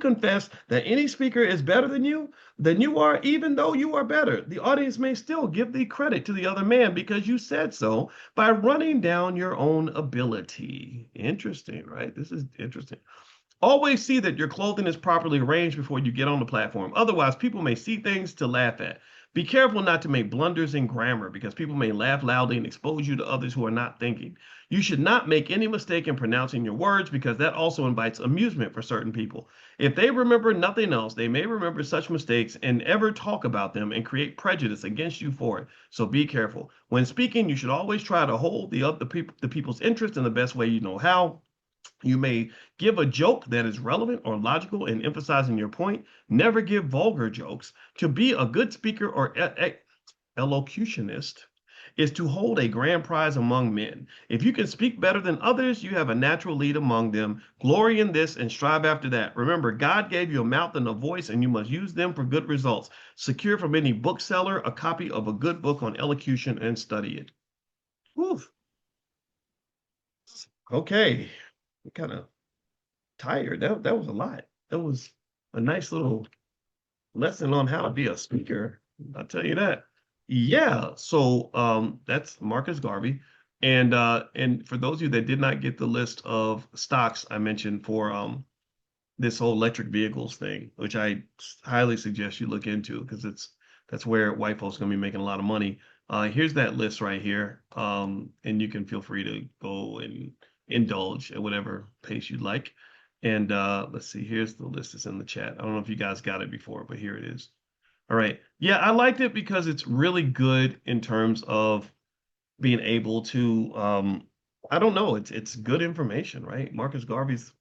confess that any speaker is better than you are, even though you are better, the audience may still give the credit to the other man because you said so by running down your own ability. Interesting, right? This is interesting. Always see that your clothing is properly arranged before you get on the platform. Otherwise, people may see things to laugh at. Be careful not to make blunders in grammar because people may laugh loudly and expose you to others who are not thinking. You should not make any mistake in pronouncing your words because that also invites amusement for certain people. If they remember nothing else, they may remember such mistakes and ever talk about them and create prejudice against you for it. So be careful. When speaking, you should always try to hold the people's interest in the best way you know how. You may give a joke that is relevant or logical in emphasizing your point. Never give vulgar jokes. To be a good speaker or elocutionist is to hold a grand prize among men. If you can speak better than others, you have a natural lead among them. Glory in this and strive after that. Remember, God gave you a mouth and a voice, and you must use them for good results. Secure from any bookseller a copy of a good book on elocution and study it. Whew. Okay. Kind of tired. That was a lot. That was a nice little lesson on how to be a speaker. I'll tell you that. Yeah. So that's Marcus Garvey. And for those of you that did not get the list of stocks I mentioned for this whole electric vehicles thing, which I highly suggest you look into because that's where white folks are gonna be making a lot of money. Here's that list right here. And you can feel free to go and indulge at whatever pace you'd like. And let's see, here's the list that's in the chat. I don't know if you guys got it before, but here it is. All right. Yeah, I liked it because it's really good in terms of being able to I don't know, it's good information, right? Marcus Garvey's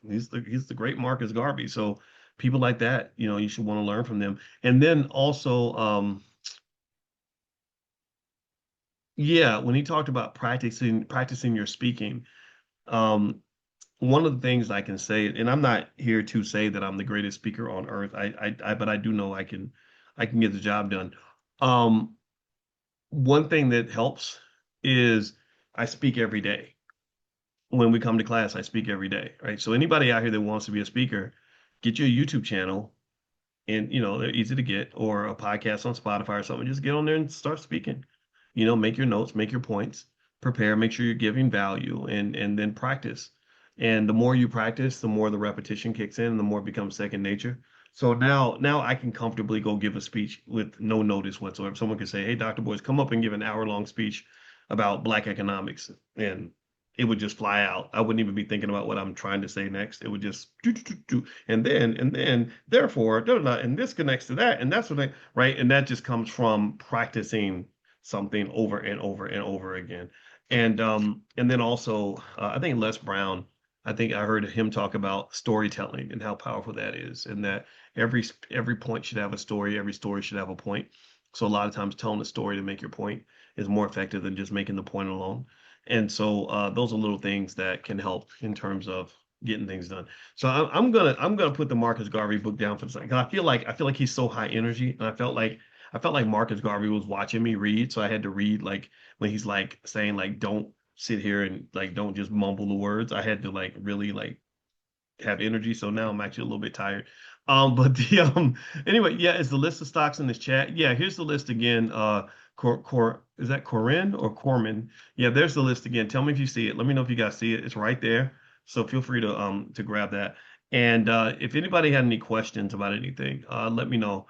he's the great Marcus Garvey. So people like that, you should want to learn from them. And then also yeah, when he talked about practicing your speaking, um one of the things I can say, and I'm not here to say that I'm the greatest speaker on earth. But I do know I can get the job done. Um, One thing that helps is I speak every day. When we come to class, I speak every day, right? So anybody out here that wants to be a speaker, get your YouTube channel, and they're easy to get, or a podcast on Spotify or something. Just get on there and start speaking. Make your notes, make your points, prepare, make sure you're giving value, and then practice. And the more you practice, the more the repetition kicks in, and the more it becomes second nature. So now I can comfortably go give a speech with no notice whatsoever. Someone can say, "Hey, Dr. Boyce, come up and give an hour-long speech about Black economics," and it would just fly out. I wouldn't even be thinking about what I'm trying to say next. It would just do, do, do, do. And then therefore, da, da, da, and this connects to that, and that's what right. And that just comes from practicing something over and over and over again. And then also, I think Les Brown. I think I heard him talk about storytelling and how powerful that is, and that every point should have a story. Every story should have a point. So a lot of times, telling a story to make your point is more effective than just making the point alone. And so those are little things that can help in terms of getting things done. So I'm gonna put the Marcus Garvey book down for a second. 'Cause I feel like he's so high energy, and I felt like Marcus Garvey was watching me read, so I had to read like when he's like saying like don't sit here and like don't just mumble the words. I had to like really like have energy. So now I'm actually a little bit tired. But the anyway, yeah, it's the list of stocks in this chat. Yeah, here's the list again. Is that Corinne or Corman? Yeah, there's the list again. Tell me if you see it. Let me know if you guys see it. It's right there. So feel free to grab that. And if anybody had any questions about anything, let me know.